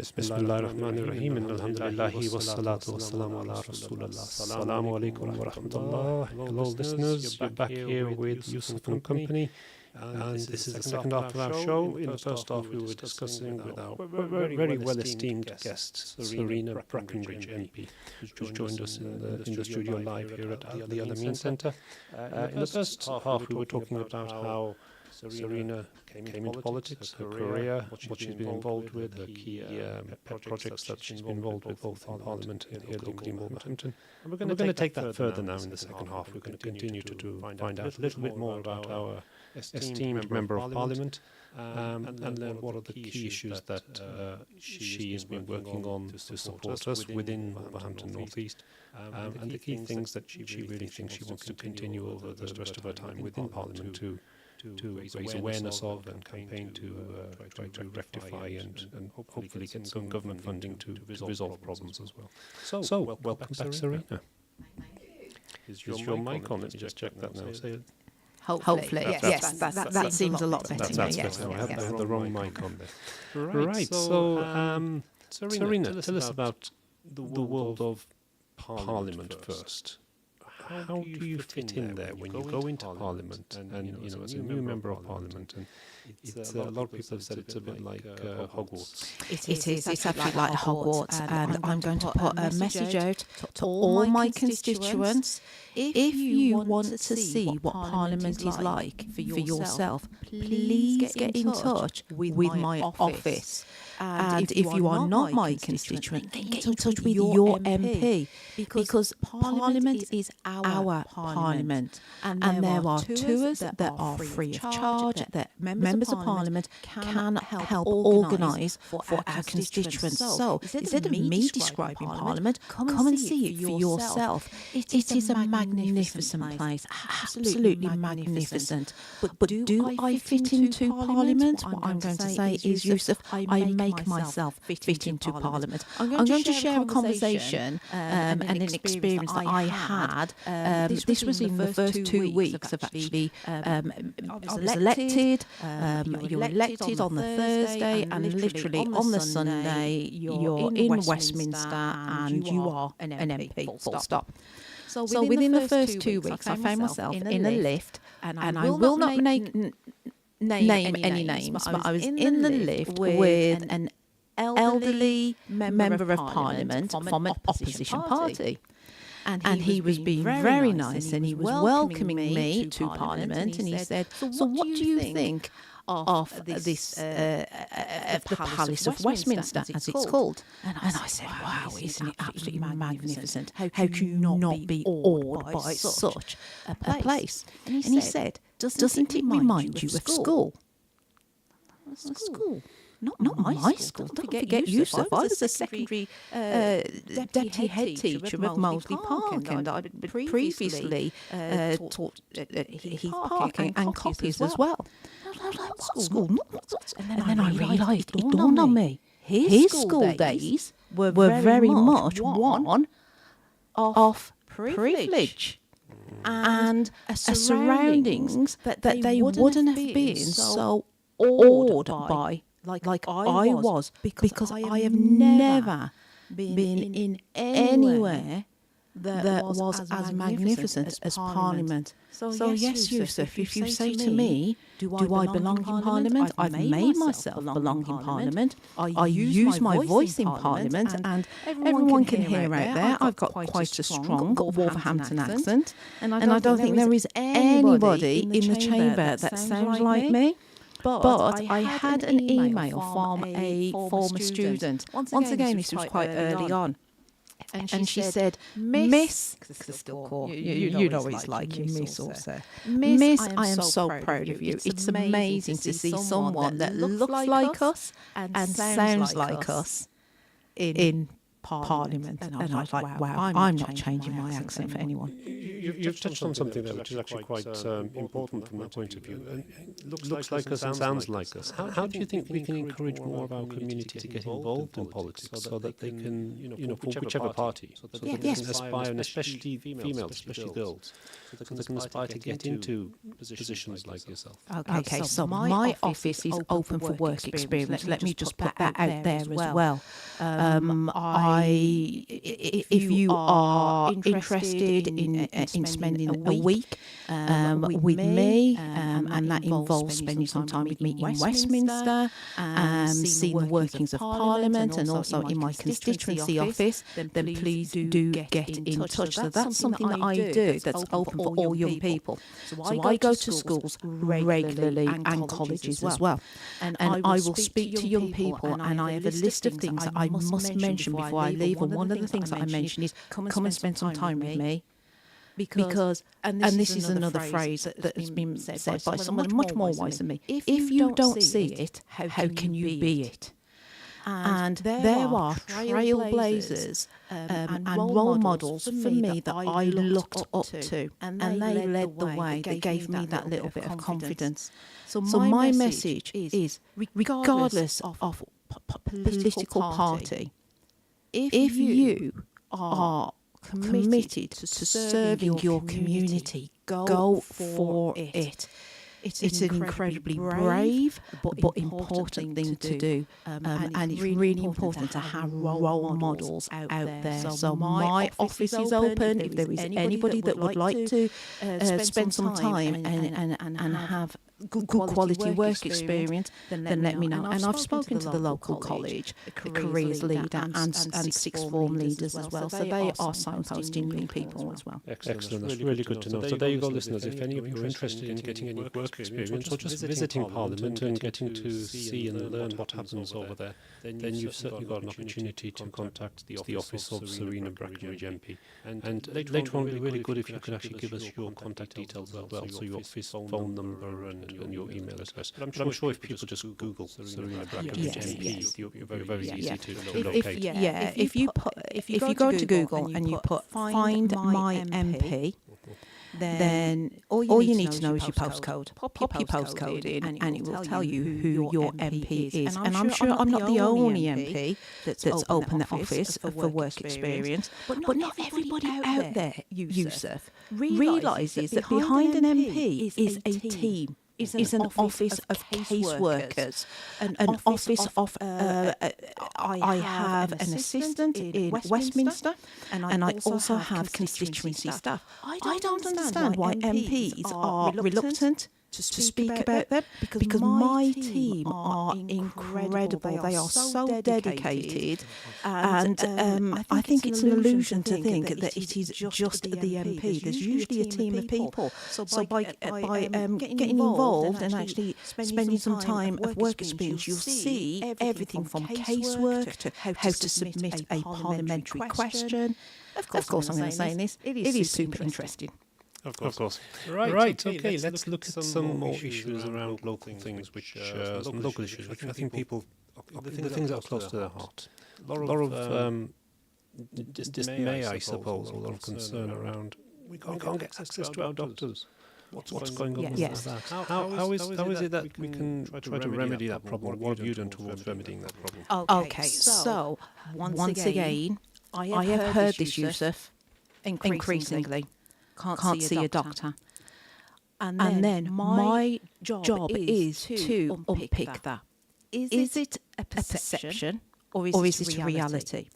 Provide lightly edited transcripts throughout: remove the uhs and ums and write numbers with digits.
Bismillahirrahmanirrahim. Alhamdulillahi wassalatu wassalamu ala Rasulullah. Assalamu alaikum wa rahmatullah. Hello listeners, you're back here with Yusuf and company. And this is the second half of our show. In the first half we were discussing with our very well esteemed guest, Sureena Brackenridge MP, who's joined us in the studio live here at the Al-Amin Centre. In the first half we were talking about how Sureena came into politics, her career, what she's been involved with, her key pet projects that she's been involved with both in Parliament and here locally in Wolverhampton. And we're going to take that further now in the second half. We're going to continue to find out a little bit more about our esteemed Member of Parliament and learn what are the key issues that she has been working on to support us within Wolverhampton North East, and the key things that she really thinks she wants to continue over the rest of her time within Parliament to raise awareness of and campaign to try to rectify and hopefully get some government funding to resolve problems as well. So welcome back, Sureena. Is your mic on? Let me just check that now. Say it. Hopefully, yes. That seems a lot better. That's better. I had the wrong mic on there. Right. So, Sureena, tell us about the world of Parliament first. How do you fit in there when you go into Parliament and as a new Member of Parliament? And it's a lot of people have said it's a bit like Hogwarts. It is. It's absolutely like Hogwarts, and I'm going to put a message out to all my constituents. If you want to see what Parliament is like for yourself, please get in touch with my office. And if you are not my constituent, then get in touch with your MP, because Parliament is our Parliament, and there are tours that are free of charge that members of Parliament can help organise for our constituents. So instead of me describing Parliament, come and see it for yourself. It is a magnificent place, absolutely magnificent. But do I fit into Parliament? What I'm going to say is, Yusuf, I make myself fit into Parliament. I'm going to share a conversation and an experience that I had. This was in the first 2 weeks of actually, I was elected. You're elected on the Thursday, and literally on the Sunday you're in Westminster and you are an MP, full stop. So within the first 2 weeks I found myself in a lift, and I will not name any names, but I was in the lift with an elderly Member of Parliament from an opposition party. And he was being very nice, and he was welcoming me to Parliament, and he said, so what do you think of this, of the Palace of Westminster, as it's called? And I said, wow, isn't it absolutely magnificent? How can you not be awed by such a place? And he said, doesn't it remind you of school? School? Not my school. Don't forget Yusuf. I was a secondary deputy head teacher of Moseley Park, and I previously taught Heath Parking and copies as well. I was like, what school? And then I realised, it dawned on me, his school days were very much one of privilege and surroundings that they wouldn't have been so awed by like I was, because I have never been in anywhere that was as magnificent as Parliament. So yes, Yusuf, if you say to me, do I belong in Parliament? I've made myself belong in Parliament. I use my voice in Parliament, and everyone can hear out there I've got quite a strong Wolverhampton accent, and I don't think there is anybody in the chamber that sounds like me. But I had an email from a former student. Once again, this was quite early on. And she said, Miss, you know what it's like, you Miss also. Miss, I am so proud of you. It's amazing to see someone that looks like us and sounds like us in Parliament. And I was like, wow, I'm not changing my accent for anyone. You've touched on something there which is actually quite important from my point of view. And it looks like us and sounds like us. How do you think we can encourage more of our community to get involved in politics so that they can, for whichever party, so that they can aspire, and especially females, especially girls, so they can aspire to get into positions like yourself? Okay, so my office is open for work experience. Let me just put that out there as well. If you are interested in spending a week with me, and that involves spending some time with me in Westminster, seeing the workings of Parliament and also in my constituency office, then please do get in touch. So that's something that I do that's open for all young people. So I go to schools regularly and colleges as well. And I will speak to young people, and I have a list of things that I must mention before I leave. And one of the things that I mention is come and spend some time with me. Because and this is another phrase that has been said by someone much more wise than me. If you don't see it, how can you be it? And there are trailblazers and role models for me that I looked up to, and they led the way. They gave me that little bit of confidence. So my message is, regardless of political party, if you are committed to serving your community, go for it. It's an incredibly brave but important thing to do, and it's really important to have role models out there. So my office is open. If there is anybody that would like to spend some time and have good quality work experience, then let me know. And I've spoken to the local college, the careers leader and sixth form leaders as well. So they are signposting young people as well. Excellent. That's really good to know. So there you go, listeners. If any of you are interested in getting any work experience or just visiting Parliament and getting to see and learn what happens over there, then you've certainly got an opportunity to contact the office of Sureena Brackenridge MP. And later on, it would be really good if you could actually give us your contact details as well, so your office phone number and your email address. But I'm sure if people just Google Sureena Brackenridge MP, you're very easy to locate. If you go to Google and you put "Find My MP," then all you need to know is your postcode. Pop your postcode in, and it will tell you who your MP is. And I'm sure I'm not the only MP that's opened the office for work experience. But not everybody out there, Yusuf, realises that behind an MP is a team. Is an office of caseworkers, an office of. I have an assistant in Westminster, and I also have constituency staff. I don't understand why MPs are reluctant to speak about them, because my team are incredible. They are so dedicated, and I think it's an illusion to think that it is just the MP. There's usually a team of people. So by getting involved and actually spending some time of work experience, you'll see everything from casework to how to submit a parliamentary question. Of course, I'm going to say this. It is super interesting. Of course. Right. Okay. Let's look at some more issues around local things, some local issues, which I think people, the things that are close to their heart. A lot of dismay, I suppose, a lot of concern around we can't get access to our doctors. What's going on with that? How is it that we can try to remedy that problem? What have you done towards remedying that problem? Okay. So once again, I have heard this, Yusuf, increasingly. Can't see a doctor. And then my job is to unpick that. Is it a perception or is it a reality?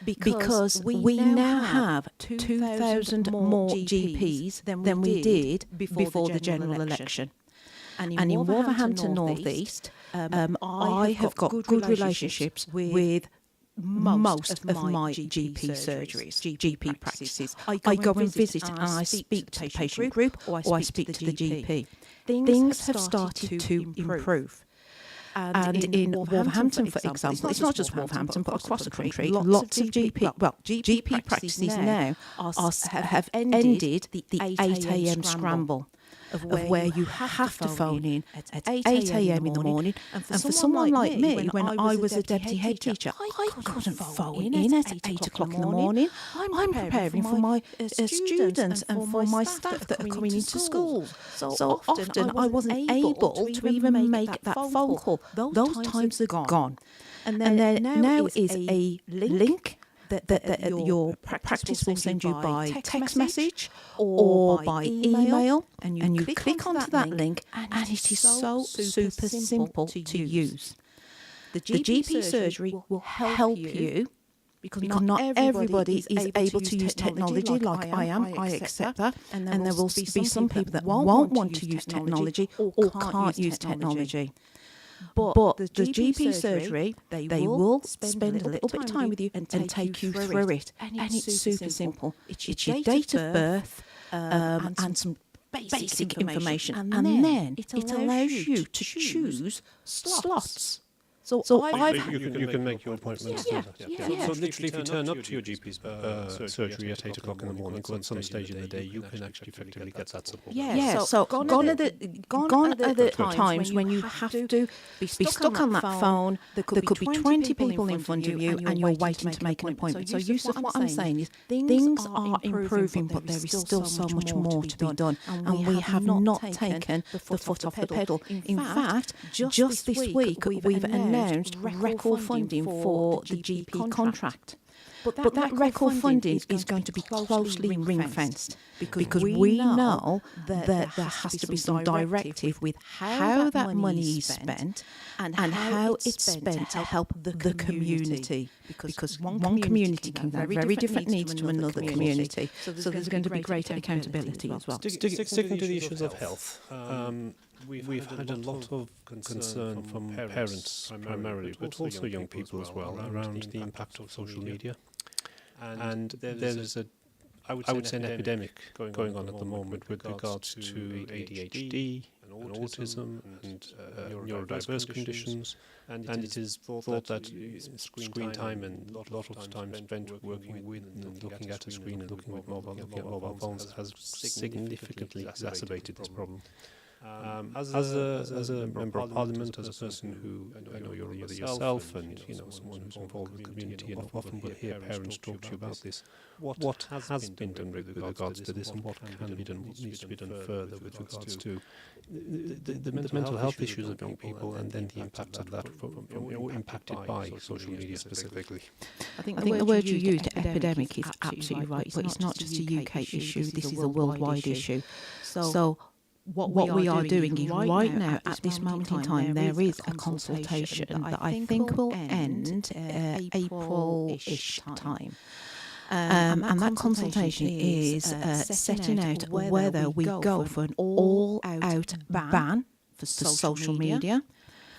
Because we now have 2,000 more GPs than we did before the general election. And in Wolverhampton North East, I have got good relationships with most of my GP surgeries, GP practices. I go and visit and I speak to the patient group or I speak to the GP. Things have started to improve. And in Wolverhampton, for example, it's not just Wolverhampton, but across the country, lots of GP practices now have ended the 8 a.m. scramble. of where you have to phone in at 8 a.m. in the morning. And for someone like me, when I was a deputy head teacher, I couldn't phone in at 8 o'clock in the morning. I'm preparing for my students and for my staff that are coming into school. So often I wasn't able to even make that phone call. Those times are gone. And there now is a link that your practice will send you by text message or by email, and you click onto that link, and it is so super simple to use. The GP surgery will help you, because not everybody is able to use technology like I am. I accept that. And there will be some people that won't want to use technology or can't use technology. But the GP surgery, they will spend a little bit of time with you and take you through it. And it's super simple. It's your date of birth and some basic information. And then it allows you to choose slots. So you can make your appointments. So literally, if you turn up to your GP's surgery at 8 o'clock in the morning, at some stage in the day, you can actually effectively get that support. So gone are the times when you have to be stuck on that phone. There could be 20 people in front of you, and you're waiting to make an appointment. So Yusuf, what I'm saying is things are improving, but there is still so much more to be done, and we have not taken the foot off the pedal. In fact, just this week we've announced record funding for the GP contract. But that record funding is going to be closely ring-fenced, because we know that there has to be some directive with how that money is spent and how it's spent to help the community. Because one community can have very different needs to another community. So there's going to be greater accountability as well. Sticking to the issues of health, we've had a lot of concern from parents primarily, but also young people as well, around the impact of social media. And there's I would say an epidemic going on at the moment with regards to ADHD and autism and neurodiverse conditions. And it is thought that screen time and a lot of time spent working with and looking at a screen and looking at mobile phones has significantly exacerbated this problem. As a member of Parliament, as a person who I know you're yourself, and someone who's involved with the community, and often will hear parents talk to you about this. What has been done with regards to this, and what can be done, what needs to be done further with regards to the mental health issues of young people, and then the impact of that, impacted by social media specifically? I think the word you used, epidemic, is absolutely right. But it's not just a UK issue. This is a worldwide issue. So what we are doing is right now, at this moment in time, there is a consultation that I think will end April-ish time. And that consultation is setting out whether we go for an all-out ban for social media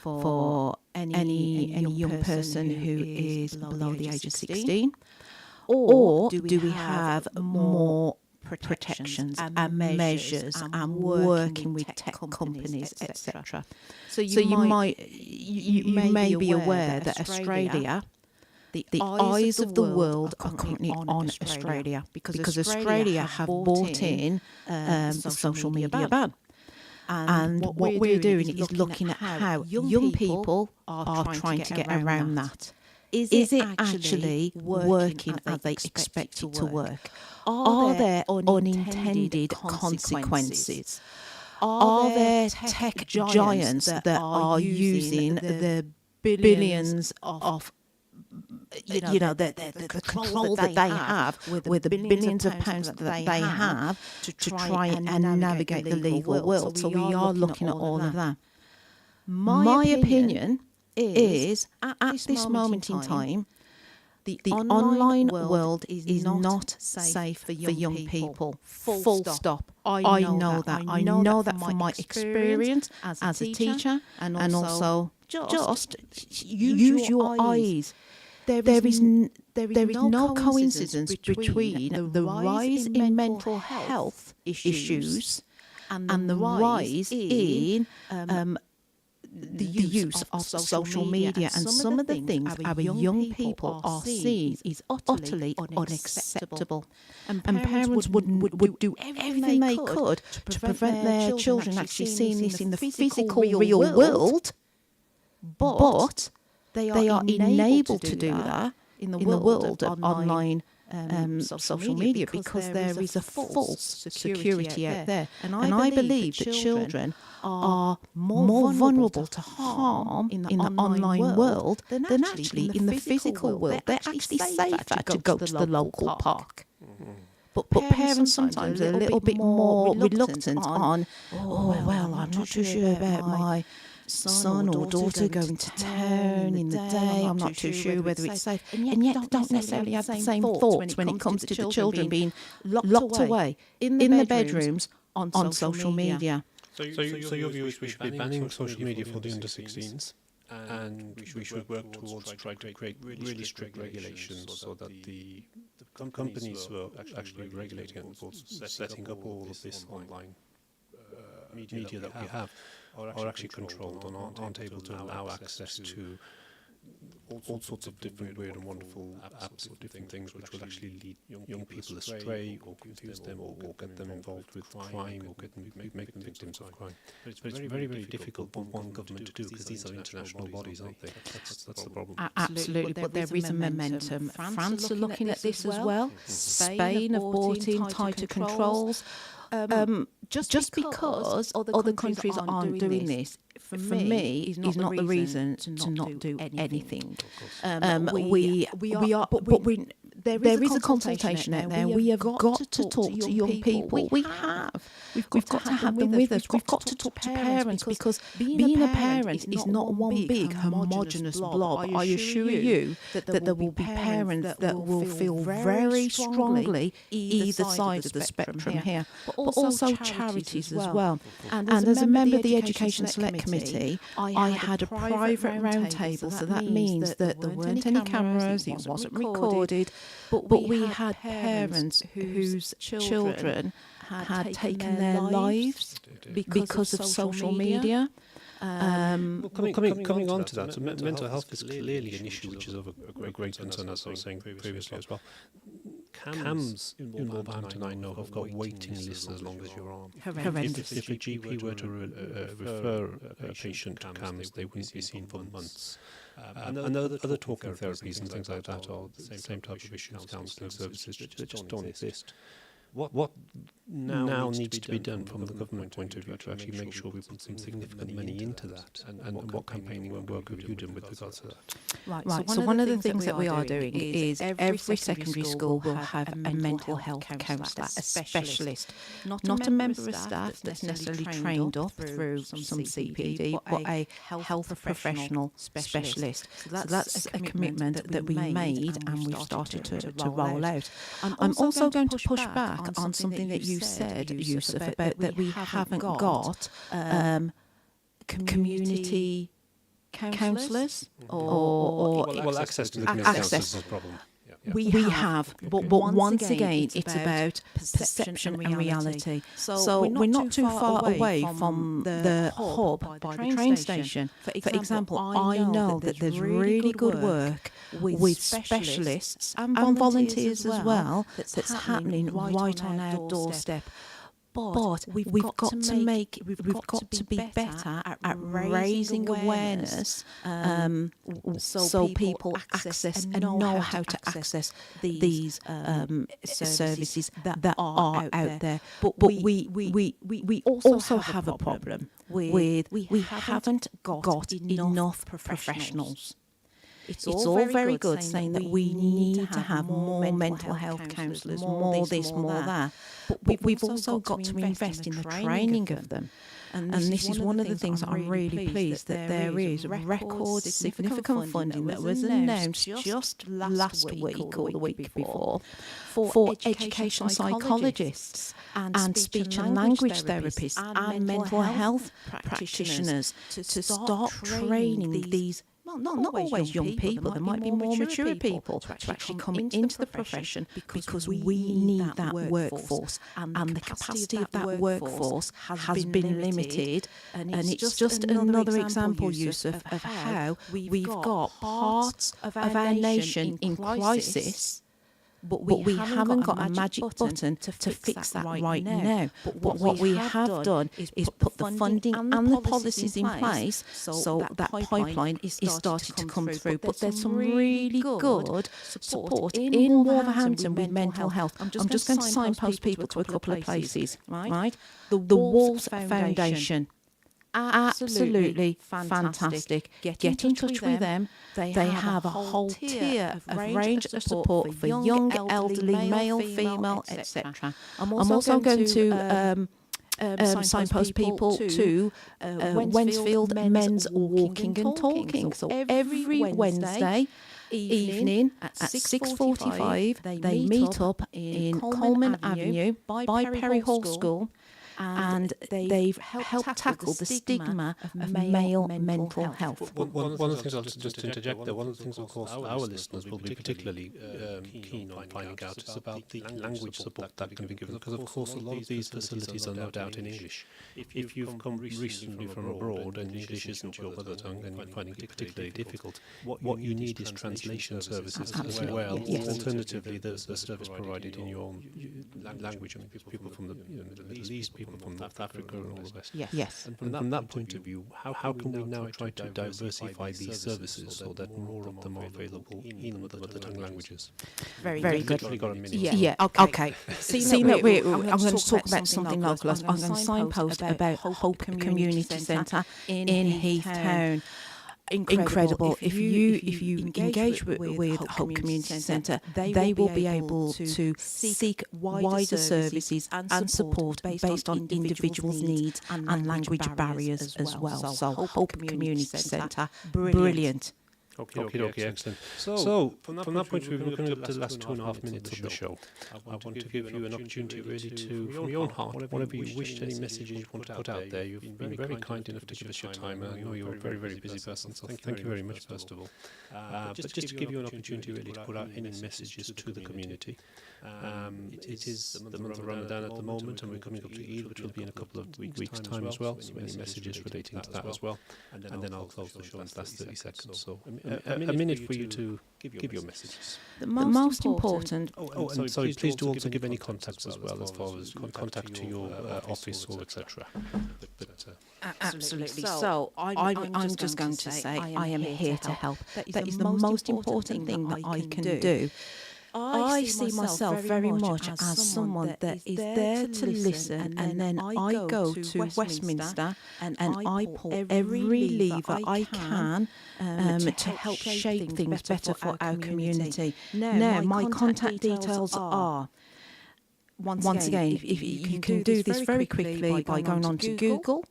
for any young person who is below the age of 16, or do we have more protections and measures and working with tech companies, etc. So you may be aware that Australia, the eyes of the world are currently on Australia because Australia have brought in the social media ban. And what we're doing is looking at how young people are trying to get around that. Is it actually working as they expect it to work? Are there unintended consequences? Are there tech giants that are using the billions of the control that they have with the billions of pounds that they have to try and navigate the legal world? So we are looking at all of that. My opinion is, at this moment in time, the online world is not safe for young people. Full stop. I know that. I know that from my experience as a teacher, and also just use your eyes. There is no coincidence between the rise in mental health issues and the rise in the use of social media, and some of the things our young people are seeing is utterly unacceptable. And parents would do everything they could to prevent their children actually seeing this in the physical real world, but they are enabled to do that in the world of online social media because there is a false security out there. And I believe that children are more vulnerable to harm in the online world than actually in the physical world. They're actually safer to go to the local park. But parents sometimes are a little bit more reluctant on, well, I'm not too sure about my son or daughter going to town in the day, I'm not too sure whether it's safe. And yet they don't necessarily have the same thoughts when it comes to the children being locked away in the bedrooms on social media. So your view is we should be banning social media for the under 16s, and we should work towards trying to create really strict regulations so that the companies who are actually regulating and setting up all of this online media that we have are actually controlled and aren't able to allow access to all sorts of different weird and wonderful apps or different things which will actually lead young people astray or confuse them or get them involved with crime or make them victims of crime. But it's very, very difficult for one government to do because these are international bodies, aren't they? That's the problem. Absolutely, but there is a momentum. France are looking at this as well. Spain have brought in tighter controls. Just because other countries aren't doing this, for me, is not the reason to not do anything. We are, but there is a consultation out there. We have got to talk to young people. We've got to have them with us. We've got to talk to parents because being a parent is not one big homogenous blob. I assure you that there will be parents that will feel very strongly either side of the spectrum here, but also charities as well. And as a member of the Education Select Committee, I had a private roundtable, so that means that there weren't any cameras, it wasn't recorded, but we had parents whose children had taken their lives because of social media. Coming on to that, so mental health is clearly an issue which is of a great concern, as I was saying previously as well. CAMs involved Hampton, I know, have got waiting lists as long as your arm. Horrendous. If a GP were to refer a patient to CAMs, they wouldn't be seen for months. And other talking therapies and things like that are the same type of issues, counselling services that just don't exist. What now needs to be done from the government point of view to actually make sure we put some significant money into that, and what campaigning and work have you done with regards to that? Right. So one of the things that we are doing is every secondary school will have a mental health counsellor, a specialist, not a member of staff that's necessarily trained up through some CPD, but a health professional specialist. So that's a commitment that we made and we've started to roll out. I'm also going to push back on something that you said, Yusuf, about that we haven't got community counsellors or access to the community counsellors is a problem. We have, but once again, it's about perception and reality. So we're not too far away from the hub by the train station. For example, I know that there's really good work with specialists and volunteers as well that's happening right on our doorstep. But we've got to be better at raising awareness, so people access and know how to access these services that are out there. But we also have a problem with we haven't got enough professionals. It's all very good saying that we need to have more mental health counsellors, more this, more that. But we've also got to invest in the training of them. And this is one of the things that I'm really pleased that there is record significant funding that was announced just last week or the week before for education psychologists and speech and language therapists and mental health practitioners to start training these not always young people, there might be more mature people to actually come into the profession, because we need that workforce, and the capacity of that workforce has been limited. And it's just another example, Yusuf, of how we've got parts of our nation in crisis, but we haven't got a magic button to fix that right now. But what we have done is put the funding and the policies in place so that pipeline is starting to come through. But there's some really good support in Wolverhampton with mental health. I'm just going to signpost people to a couple of places, right? The Walls Foundation. Absolutely fantastic. Get in touch with them. They have a whole tier of range of support for young, elderly, male, female, etc. I'm also going to signpost people to Wensfield Men's Walking and Talking. So every Wednesday evening at 6:45 they meet up in Coleman Avenue by Perry Hall School. And they've helped tackle the stigma of male mental health. One of the things I'll just interject there, one of the things, of course, our listeners will be particularly keen on finding out is about the language support that can be given, because, of course, a lot of these facilities are no doubt in English. If you've come recently from abroad and English isn't your mother tongue and you're finding it particularly difficult, what you need is translation services as well. Yes. Alternatively, there's a service provided in your own language. I mean, people from the Middle East, people from North Africa and all the rest. Yes. And from that point of view, how can we now try to diversify these services so that more of them are available in mother tongue languages? Very good. Literally got a minute. Yeah. Okay. Seeing that I'm going to talk about something local, I'm going to signpost about Hope Community Centre in Heath Town. Incredible. If you engage with Hope Community Centre, they will be able to seek wider services and support based on individuals' needs and language barriers as well. So Hope Community Centre, brilliant. Okay, excellent. So from that point of view, we're looking at the last 2.5 minutes of the show. I want to give you an opportunity really to, from your own heart, whatever you wish, any messages you want to put out there. You've been very kind enough to give us your time, and I know you're a very, very busy person, so thank you very much, first of all. But just to give you an opportunity really to put out any messages to the community. It is the month of Ramadan at the moment, and we're coming up to Eid, which will be in a couple of weeks' time as well, so any messages relating to that as well. And then I'll close the show in the last 30 seconds. So a minute for you to give your messages. The most important. And sorry, please do also give any contacts as well, as far as contact to your office or etc. Absolutely. So I'm just going to say I am here to help. That is the most important thing that I can do. I see myself very much as someone that is there to listen, and then I go to Westminster and I pull every lever I can to help shape things better for our community. Now, my contact details are, once again, if you can do this very quickly by going on to Google,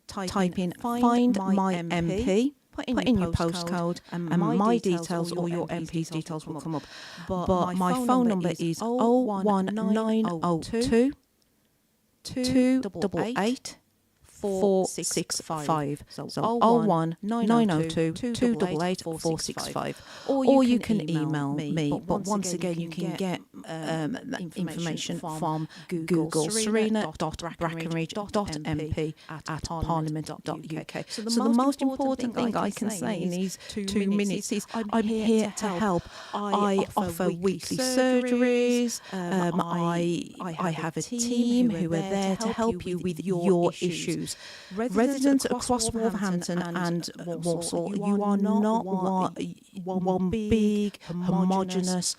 type in Find My MP. Put in your postcode and my details or your MP's details will come up. But my phone number is 01902 288 465. So 01902 288 465. Or you can email me. But once again, you can get information from Google, Sureena.Brackenridge.mp@parliament.uk. So the most important thing I can say in these 2 minutes is I'm here to help. I offer weekly surgeries. I have a team who are there to help you with your issues. Residents across Wolverhampton and Walsall, you are not one big homogenous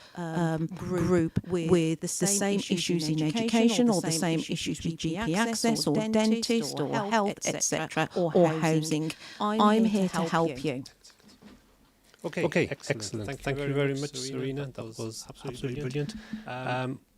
group with the same issues in education or the same issues with GP access or dentist or health, etc., or housing. I'm here to help you. Okay, excellent. Thank you very much, Sureena. That was absolutely brilliant.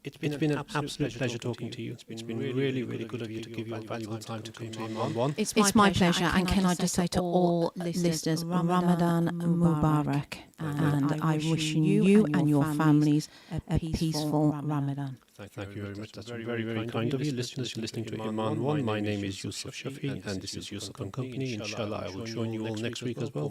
It's been an absolute pleasure talking to you. It's been really, really good of you to give your valuable time to come to Iman 1. It's my pleasure. And can I just say to all listeners, Ramadan Mubarak. And I'm wishing you and your families a peaceful Ramadan. Thank you very much. That's very, very kind of you. Listeners, you're listening to Iman 1. My name is Yusuf Shafi, and this is Yusuf and Company. Inshallah, I will join you all next week as well.